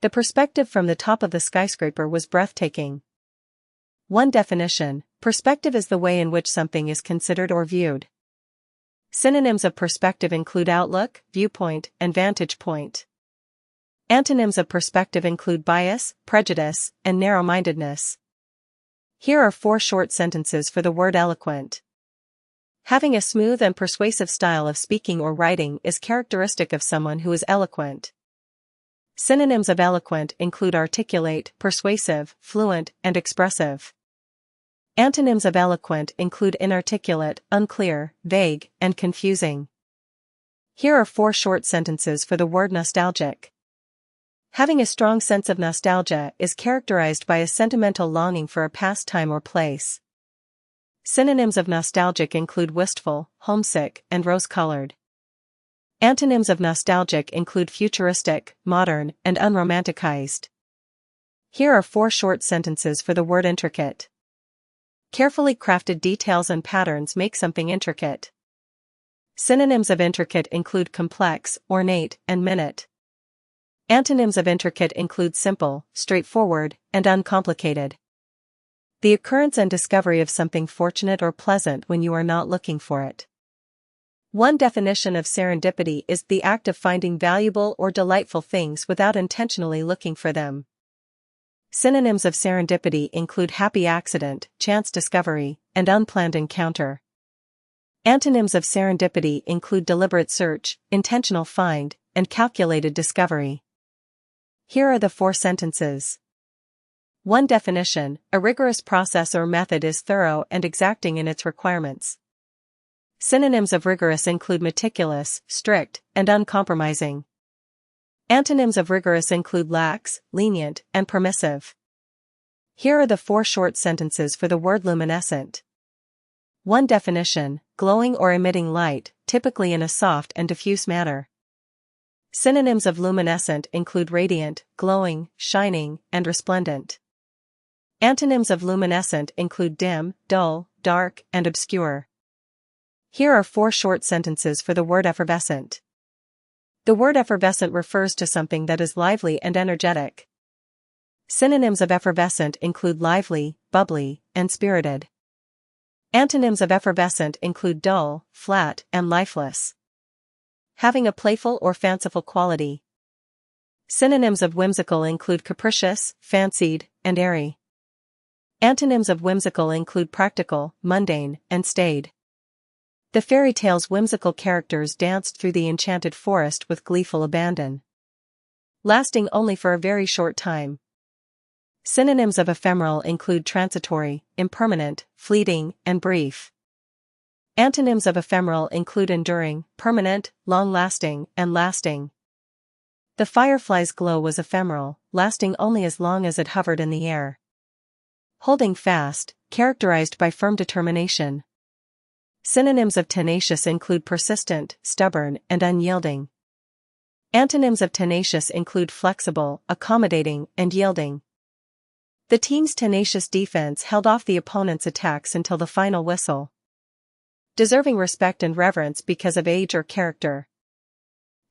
The perspective from the top of the skyscraper was breathtaking. One definition: perspective is the way in which something is considered or viewed. Synonyms of perspective include outlook, viewpoint, and vantage point. Antonyms of perspective include bias, prejudice, and narrow-mindedness. Here are 4 short sentences for the word eloquent. Having a smooth and persuasive style of speaking or writing is characteristic of someone who is eloquent. Synonyms of eloquent include articulate, persuasive, fluent, and expressive. Antonyms of eloquent include inarticulate, unclear, vague, and confusing. Here are 4 short sentences for the word nostalgic. Having a strong sense of nostalgia is characterized by a sentimental longing for a past time or place. Synonyms of nostalgic include wistful, homesick, and rose-colored. Antonyms of nostalgic include futuristic, modern, and unromanticized. Here are 4 short sentences for the word intricate. Carefully crafted details and patterns make something intricate. Synonyms of intricate include complex, ornate, and minute. Antonyms of intricate include simple, straightforward, and uncomplicated. The occurrence and discovery of something fortunate or pleasant when you are not looking for it. One definition of serendipity is the act of finding valuable or delightful things without intentionally looking for them. Synonyms of serendipity include happy accident, chance discovery, and unplanned encounter. Antonyms of serendipity include deliberate search, intentional find, and calculated discovery. Here are the 4 sentences. One definition: a rigorous process or method is thorough and exacting in its requirements. Synonyms of rigorous include meticulous, strict, and uncompromising. Antonyms of rigorous include lax, lenient, and permissive. Here are the 4 short sentences for the word luminescent. One definition: glowing or emitting light, typically in a soft and diffuse manner. Synonyms of luminescent include radiant, glowing, shining, and resplendent. Antonyms of luminescent include dim, dull, dark, and obscure. Here are 4 short sentences for the word effervescent. The word effervescent refers to something that is lively and energetic. Synonyms of effervescent include lively, bubbly, and spirited. Antonyms of effervescent include dull, flat, and lifeless. Having a playful or fanciful quality. Synonyms of whimsical include capricious, fancied, and airy. Antonyms of whimsical include practical, mundane, and staid. The fairy tale's whimsical characters danced through the enchanted forest with gleeful abandon, lasting only for a very short time. Synonyms of ephemeral include transitory, impermanent, fleeting, and brief. Antonyms of ephemeral include enduring, permanent, long-lasting, and lasting. The firefly's glow was ephemeral, lasting only as long as it hovered in the air. Holding fast, characterized by firm determination. Synonyms of tenacious include persistent, stubborn, and unyielding. Antonyms of tenacious include flexible, accommodating, and yielding. The team's tenacious defense held off the opponent's attacks until the final whistle. Deserving respect and reverence because of age or character.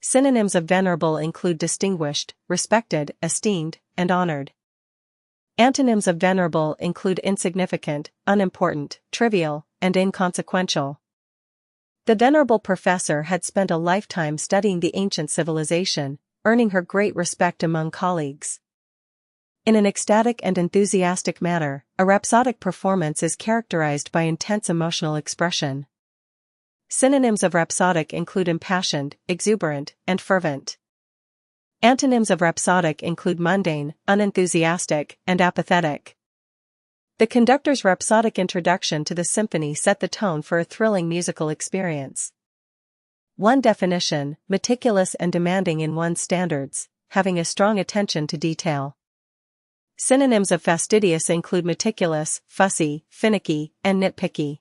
Synonyms of venerable include distinguished, respected, esteemed, and honored. Antonyms of venerable include insignificant, unimportant, trivial, and inconsequential. The venerable professor had spent a lifetime studying the ancient civilization, earning her great respect among colleagues. In an ecstatic and enthusiastic manner, a rhapsodic performance is characterized by intense emotional expression. Synonyms of rhapsodic include impassioned, exuberant, and fervent. Antonyms of rhapsodic include mundane, unenthusiastic, and apathetic. The conductor's rhapsodic introduction to the symphony set the tone for a thrilling musical experience. One definition: meticulous and demanding in one's standards, having a strong attention to detail. Synonyms of fastidious include meticulous, fussy, finicky, and nitpicky.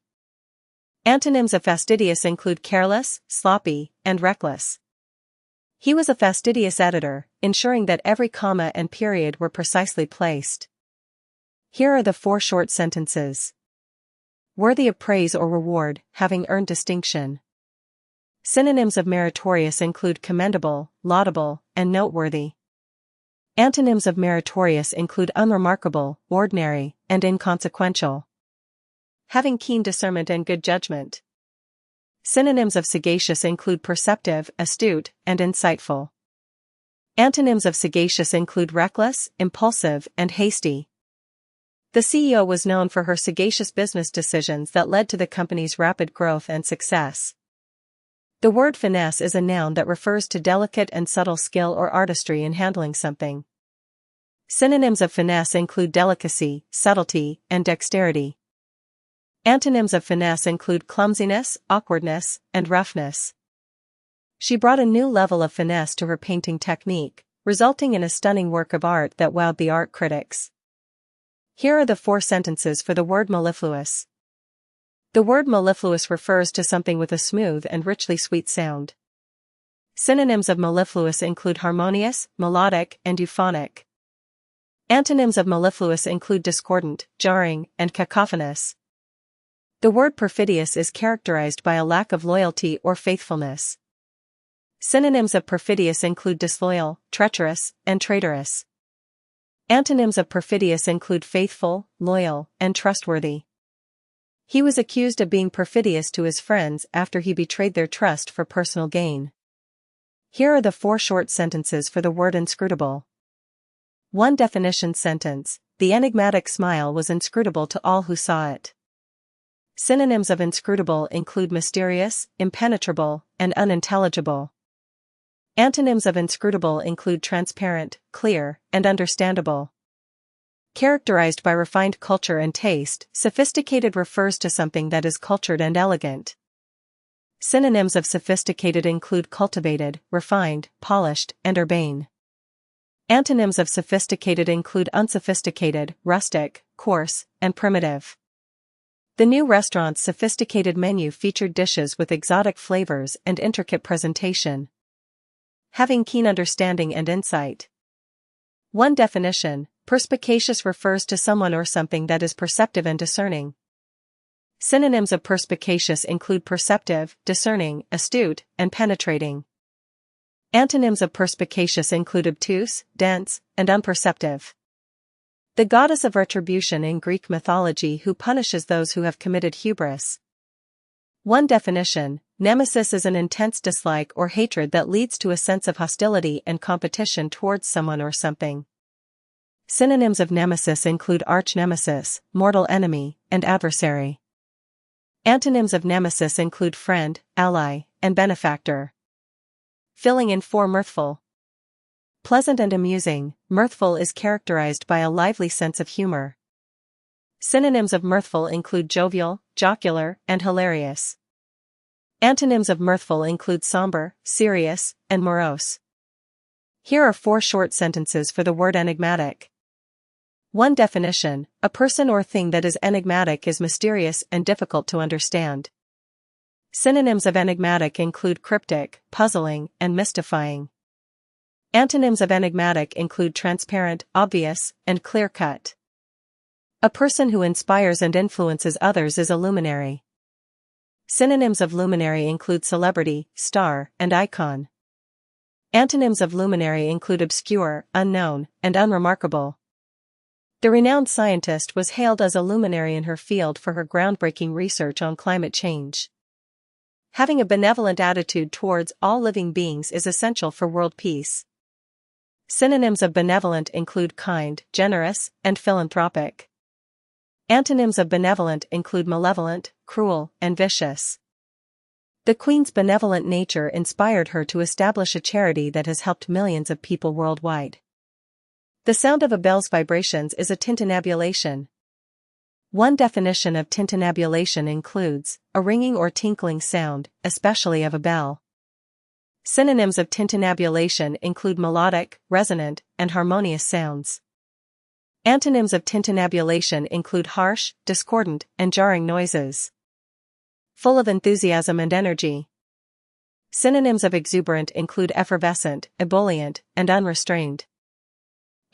Antonyms of fastidious include careless, sloppy, and reckless. He was a fastidious editor, ensuring that every comma and period were precisely placed. Here are the 4 short sentences. Worthy of praise or reward, having earned distinction. Synonyms of meritorious include commendable, laudable, and noteworthy. Antonyms of meritorious include unremarkable, ordinary, and inconsequential. Having keen discernment and good judgment. Synonyms of sagacious include perceptive, astute, and insightful. Antonyms of sagacious include reckless, impulsive, and hasty. The CEO was known for her sagacious business decisions that led to the company's rapid growth and success. The word finesse is a noun that refers to delicate and subtle skill or artistry in handling something. Synonyms of finesse include delicacy, subtlety, and dexterity. Antonyms of finesse include clumsiness, awkwardness, and roughness. She brought a new level of finesse to her painting technique, resulting in a stunning work of art that wowed the art critics. Here are the 4 sentences for the word mellifluous. The word mellifluous refers to something with a smooth and richly sweet sound. Synonyms of mellifluous include harmonious, melodic, and euphonic. Antonyms of mellifluous include discordant, jarring, and cacophonous. The word perfidious is characterized by a lack of loyalty or faithfulness. Synonyms of perfidious include disloyal, treacherous, and traitorous. Antonyms of perfidious include faithful, loyal, and trustworthy. He was accused of being perfidious to his friends after he betrayed their trust for personal gain. Here are the 4 short sentences for the word inscrutable. 1 definition sentence: the enigmatic smile was inscrutable to all who saw it. Synonyms of inscrutable include mysterious, impenetrable, and unintelligible. Antonyms of inscrutable include transparent, clear, and understandable. Characterized by refined culture and taste, sophisticated refers to something that is cultured and elegant. Synonyms of sophisticated include cultivated, refined, polished, and urbane. Antonyms of sophisticated include unsophisticated, rustic, coarse, and primitive. The new restaurant's sophisticated menu featured dishes with exotic flavors and intricate presentation. Having keen understanding and insight. 1 definition: perspicacious refers to someone or something that is perceptive and discerning. Synonyms of perspicacious include perceptive, discerning, astute, and penetrating. Antonyms of perspicacious include obtuse, dense, and unperceptive. The goddess of retribution in Greek mythology who punishes those who have committed hubris. 1 definition: nemesis is an intense dislike or hatred that leads to a sense of hostility and competition towards someone or something. Synonyms of nemesis include arch-nemesis, mortal enemy, and adversary. Antonyms of nemesis include friend, ally, and benefactor. Filling in 4 mirthful. Pleasant and amusing, mirthful is characterized by a lively sense of humor. Synonyms of mirthful include jovial, jocular, and hilarious. Antonyms of mirthful include somber, serious, and morose. Here are 4 short sentences for the word enigmatic. 1 definition: a person or thing that is enigmatic is mysterious and difficult to understand. Synonyms of enigmatic include cryptic, puzzling, and mystifying. Antonyms of enigmatic include transparent, obvious, and clear-cut. A person who inspires and influences others is a luminary. Synonyms of luminary include celebrity, star, and icon. Antonyms of luminary include obscure, unknown, and unremarkable. The renowned scientist was hailed as a luminary in her field for her groundbreaking research on climate change. Having a benevolent attitude towards all living beings is essential for world peace. Synonyms of benevolent include kind, generous, and philanthropic. Antonyms of benevolent include malevolent, cruel, and vicious. The Queen's benevolent nature inspired her to establish a charity that has helped millions of people worldwide. The sound of a bell's vibrations is a tintinnabulation. 1 definition of tintinnabulation includes a ringing or tinkling sound, especially of a bell. Synonyms of tintinnabulation include melodic, resonant, and harmonious sounds. Antonyms of tintinnabulation include harsh, discordant, and jarring noises. Full of enthusiasm and energy. Synonyms of exuberant include effervescent, ebullient, and unrestrained.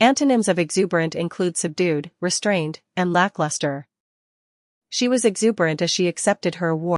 Antonyms of exuberant include subdued, restrained, and lackluster. She was exuberant as she accepted her award.